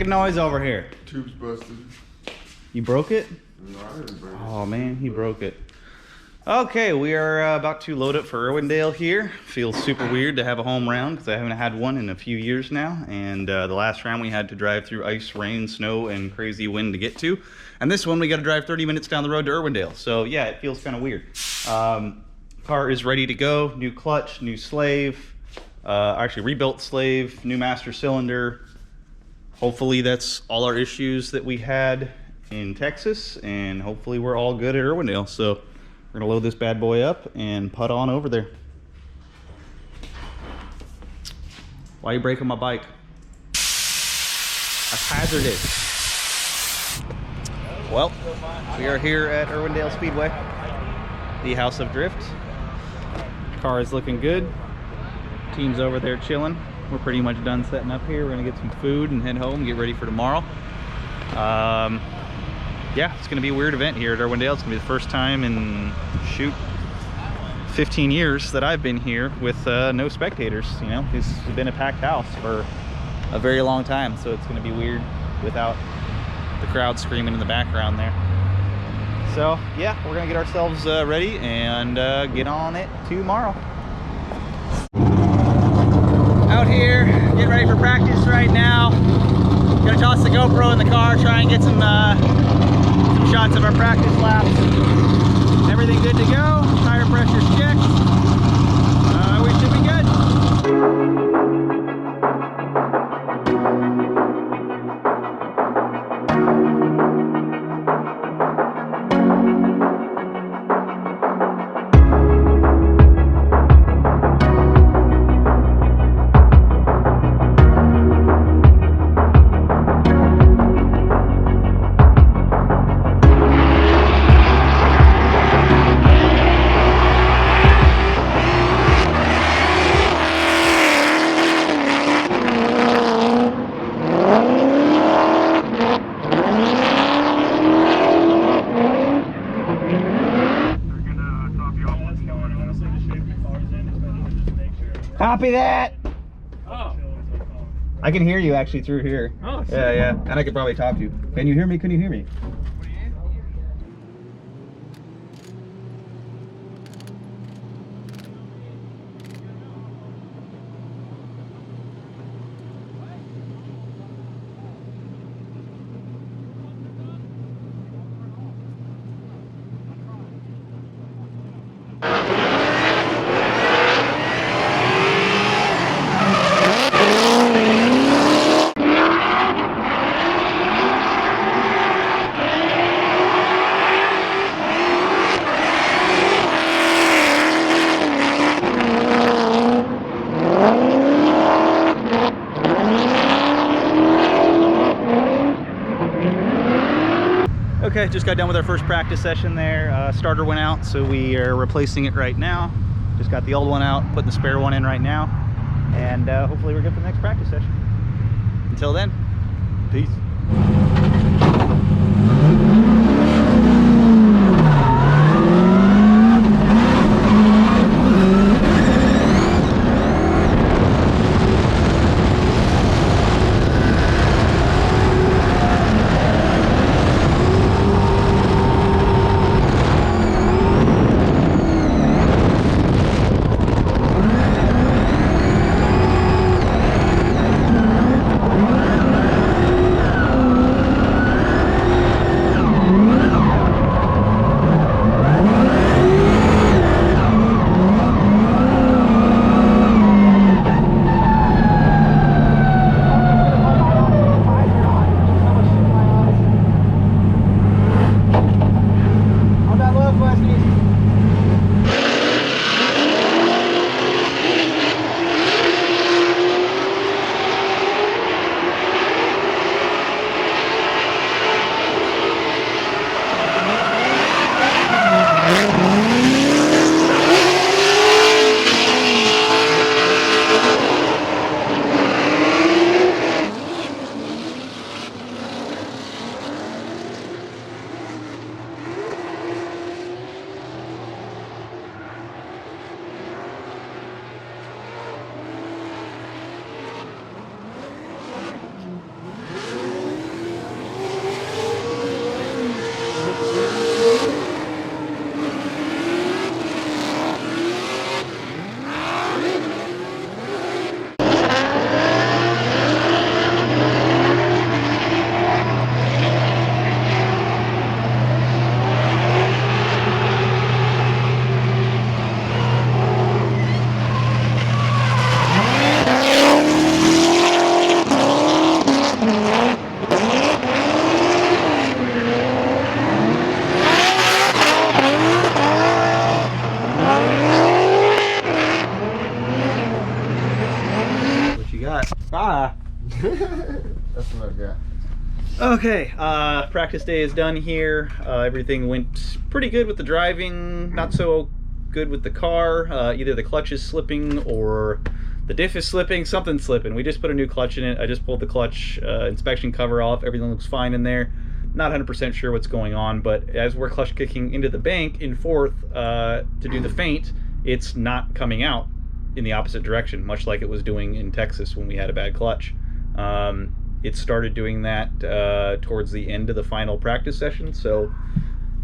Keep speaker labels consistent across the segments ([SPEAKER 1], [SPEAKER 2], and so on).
[SPEAKER 1] making noise over here?
[SPEAKER 2] Tube's busted.
[SPEAKER 1] You broke it?
[SPEAKER 2] No, I didn't break it.
[SPEAKER 1] Oh man, he broke it. Okay, we are about to load up for Irwindale here. Feels super weird to have a home round because I haven't had one in a few years now. And the last round we had to drive through ice, rain, snow, and crazy wind to get to. And this one we got to drive 30 minutes down the road to Irwindale. So yeah, it feels kind of weird. Car is ready to go. New clutch, new slave. Actually rebuilt slave, new master cylinder. Hopefully that's all our issues that we had in Texas. And hopefully we're all good at Irwindale. So we're gonna load this bad boy up and putt on over there. Why are you breaking my bike? That's hazardous. Well, we are here at Irwindale Speedway, the House of Drift. Car is looking good. Team's over there chilling. We're pretty much done setting up here. We're gonna get some food and head home, get ready for tomorrow. Yeah, it's gonna be a weird event here at Irwindale. It's gonna be the first time in, shoot, 15 years that I've been here with no spectators. You know, it's been a packed house for a very long time, so it's gonna be weird without the crowd screaming in the background there. So yeah, we're gonna get ourselves ready and get on it tomorrow. Out here, getting ready for practice right now. Gonna toss the GoPro in the car, try and get some shots of our practice laps. Everything good to go. Tire pressure's checked. We should be good. Copy that.
[SPEAKER 3] Oh.
[SPEAKER 1] I can hear you actually through here.
[SPEAKER 3] Oh,
[SPEAKER 1] yeah, yeah. And I could probably talk to you. Can you hear me? Can you hear me? Okay, just got done with our first practice session there. Starter went out, so we are replacing it right now. Just got the old one out, putting the spare one in right now. And hopefully we're good for the next practice session. Until then, peace.
[SPEAKER 2] That's what I got.
[SPEAKER 1] Okay, practice day is done here. Everything went pretty good with the driving, not so good with the car. Either the clutch is slipping or the diff is slipping, something's slipping. We just put a new clutch in it. I just pulled the clutch inspection cover off. Everything looks fine in there. Not 100% sure what's going on, but as we're clutch kicking into the bank in fourth to do the feint, it's not coming out in the opposite direction, much like it was doing in Texas when we had a bad clutch. It started doing that towards the end of the final practice session, so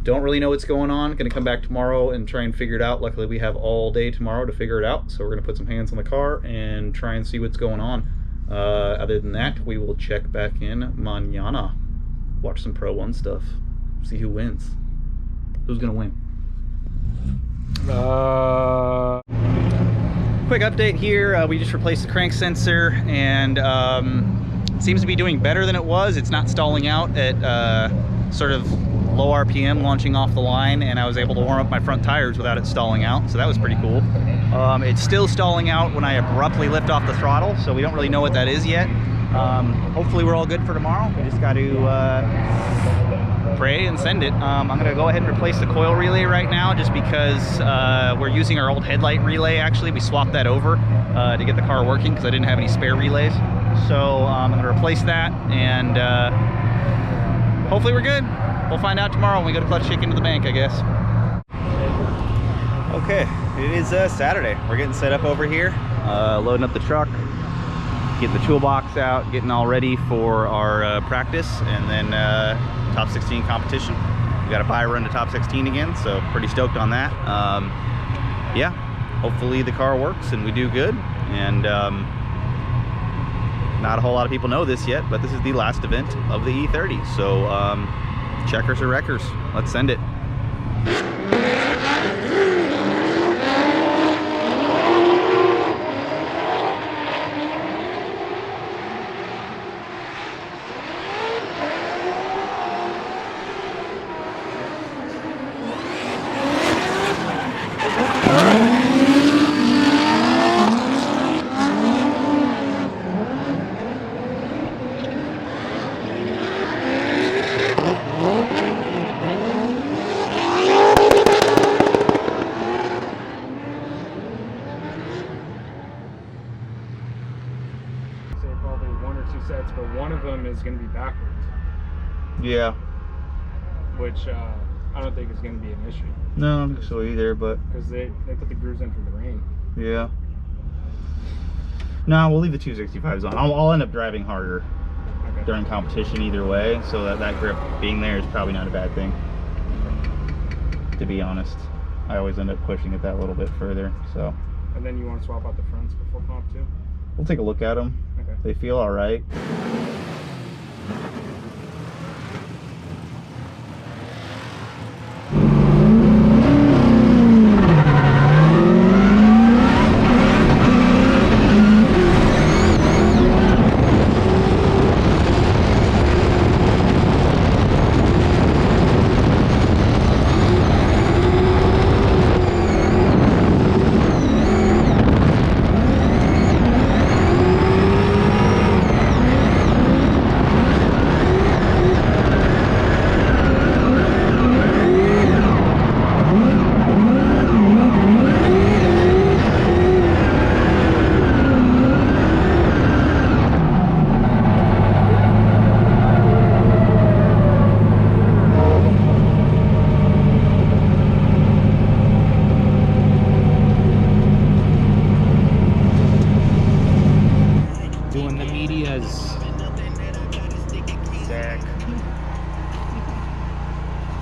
[SPEAKER 1] don't really know what's going on. Gonna come back tomorrow and try and figure it out. Luckily we have all day tomorrow to figure it out, so we're gonna put some hands on the car and try and see what's going on. Other than that, we will check back in mañana. Watch some Pro 1 stuff, see who wins. Who's gonna win? Quick update here. We just replaced the crank sensor, and it seems to be doing better than it was. It's not stalling out at sort of low RPM launching off the line, and I was able to warm up my front tires without it stalling out, so that was pretty cool. It's still stalling out when I abruptly lift off the throttle, so we don't really know what that is yet. Hopefully we're all good for tomorrow. We just got to pray and send it. I'm gonna go ahead and replace the coil relay right now, just because we're using our old headlight relay. Actually, we swapped that over to get the car working because I didn't have any spare relays. So I'm gonna replace that, and hopefully we're good. We'll find out tomorrow when we go to clutch kick into the bank, I guess. Okay, it is Saturday. We're getting set up over here, loading up the truck, getting the toolbox out, getting all ready for our practice, and then top 16 competition. We got a bye run to top 16 again, so pretty stoked on that. Yeah, hopefully the car works and we do good. And not a whole lot of people know this yet, but this is the last event of the E30. So checkers or wreckers, let's send it.
[SPEAKER 3] Sets, but one of them is going to be backwards.
[SPEAKER 1] Yeah.
[SPEAKER 3] Which I don't think is going to be an issue.
[SPEAKER 1] No, I don't think so either, but...
[SPEAKER 3] Because they put the grooves in for the rain.
[SPEAKER 1] Yeah. No, we'll leave the 265s on. I'll end up driving harder during competition either way, so that grip being there is probably not a bad thing. To be honest. I always end up pushing it that little bit further, so...
[SPEAKER 3] And then you want to swap out the fronts before comp too?
[SPEAKER 1] We'll take a look at them.
[SPEAKER 3] Okay.
[SPEAKER 1] They feel all right.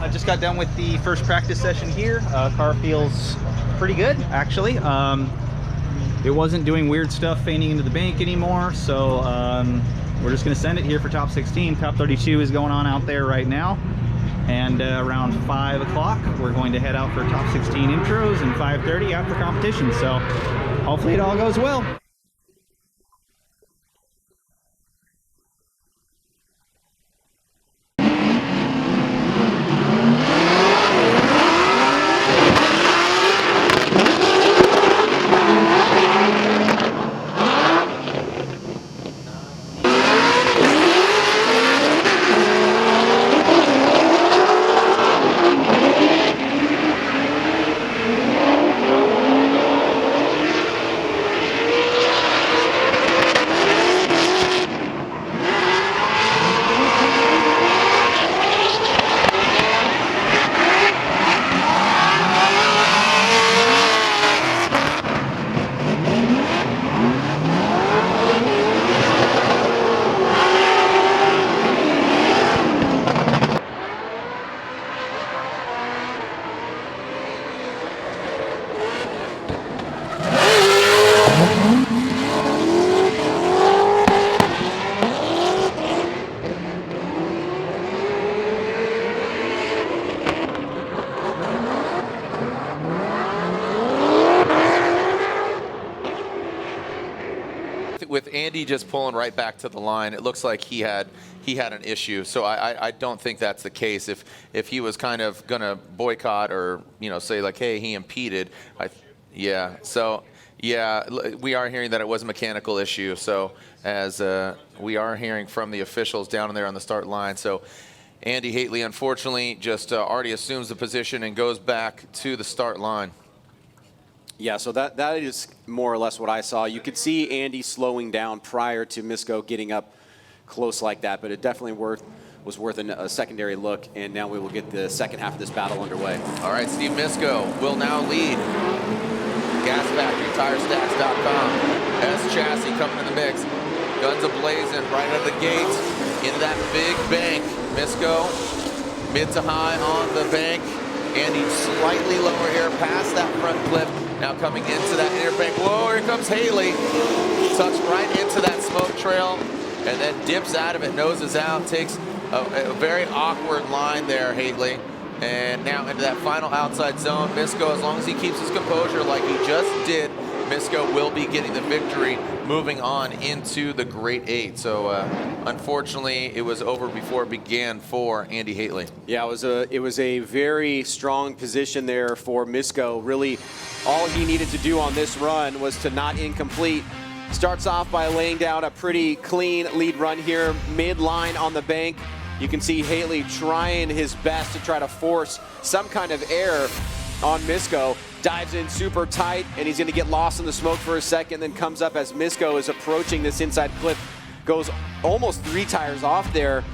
[SPEAKER 1] I just got done with the first practice session here. Car feels pretty good, actually. It wasn't doing weird stuff feinting into the bank anymore, so we're just gonna send it here for top 16. Top 32 is going on out there right now, and around 5 o'clock we're going to head out for top 16 intros, and 5:30 out for competition. So hopefully it all goes well.
[SPEAKER 4] Andy just pulling right back to the line, it looks like he had an issue. So I don't think that's the case. If he was kind of going to boycott or, you know, say like, hey, he impeded. Yeah. So, yeah, we are hearing that it was a mechanical issue. So as we are hearing from the officials down there on the start line. So Andy Hateley, unfortunately, just already assumes the position and goes back to the start line.
[SPEAKER 5] Yeah, so that is more or less what I saw. You could see Andy slowing down prior to Misko getting up close like that, but it definitely was worth a secondary look, and now we will get the second half of this battle underway.
[SPEAKER 4] All right, Steve Misko will now lead. GasFactoryTireStats.com. S chassis coming in the mix. Guns a-blazing right out of the gate into that big bank. Misko mid to high on the bank. Andy slightly lower here past that front clip. Now coming into that inner bank. Whoa, here comes Hateley. Tucks right into that smoke trail and then dips out of it, noses out, takes a very awkward line there, Hateley. And now into that final outside zone. Misko, as long as he keeps his composure like he just did, Misko will be getting the victory, moving on into the Great 8. So unfortunately, it was over before it began for Andy Hateley.
[SPEAKER 5] Yeah, it was a very strong position there for Misko. Really, all he needed to do on this run was to not incomplete. Starts off by laying down a pretty clean lead run here, mid-line on the bank. You can see Hateley trying his best to try to force some kind of air on Misko. Dives in super tight, and he's going to get lost in the smoke for a second, then comes up as Misko is approaching this inside clip. Goes almost 3 tires off there.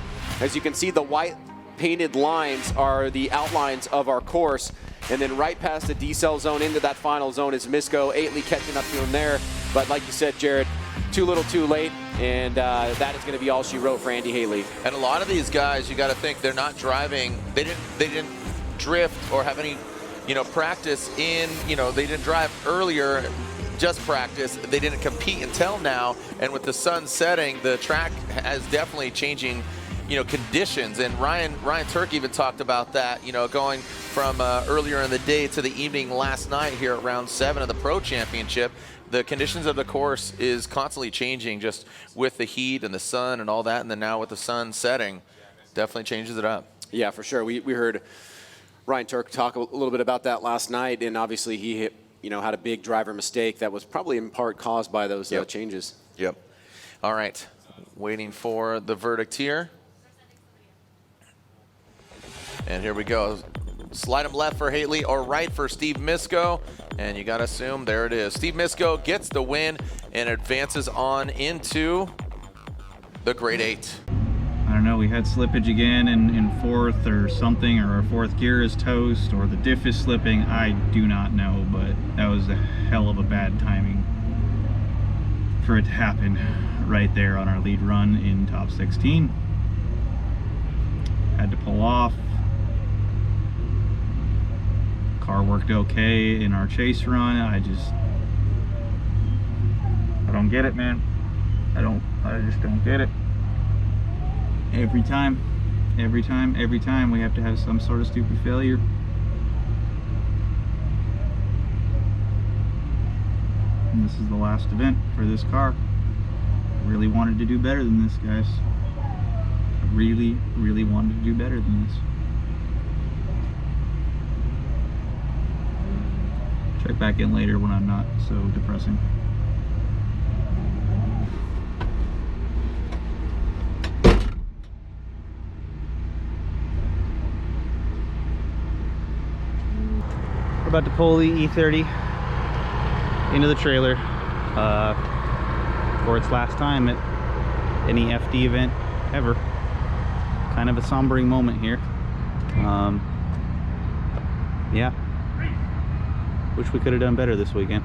[SPEAKER 5] As you can see, the white painted lines are the outlines of our course. And then right past the decel zone into that final zone is Misko. Hateley catching up to him there. But like you said, Jared, too little too late, and that is going to be all she wrote for Andy Hateley.
[SPEAKER 4] And a lot of these guys, you got to think they're not driving. They didn't drift or have any, you know, practice in. You know, they didn't drive earlier, just practice. They didn't compete until now. And with the sun setting, the track is definitely changing, you know, conditions. And Ryan Turk even talked about that. You know, going from earlier in the day to the evening last night here at round 7 of the Pro Championship. The conditions of the course is constantly changing just with the heat and the sun and all that, and then now with the sun setting, definitely changes it up.
[SPEAKER 5] Yeah, for sure. We heard Ryan Turk talk a little bit about that last night, and obviously he had a big driver mistake that was probably in part caused by those changes.
[SPEAKER 4] Yep. All right, waiting for the verdict here. And here we go. Slide him left for Hateley or right for Steve Misko. And you got to assume, there it is. Steve Misko gets the win and advances on into the Great 8.
[SPEAKER 1] I don't know, we had slippage again in fourth or something, or our fourth gear is toast, or the diff is slipping. I do not know, but that was a hell of a bad timing for it to happen right there on our lead run in top 16. Had to pull off. Car worked okay in our chase run. I don't get it, man. I just don't get it. Every time we have to have some sort of stupid failure. And this is the last event for this car. I really wanted to do better than this, guys. I really wanted to do better than this. Check back in later when I'm not so depressing. We're about to pull the E30 into the trailer for its last time at any FD event ever. Kind of a sombering moment here. Yeah. Wish we could have done better this weekend,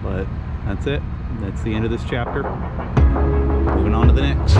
[SPEAKER 1] but that's it. That's the end of this chapter. Moving on to the next.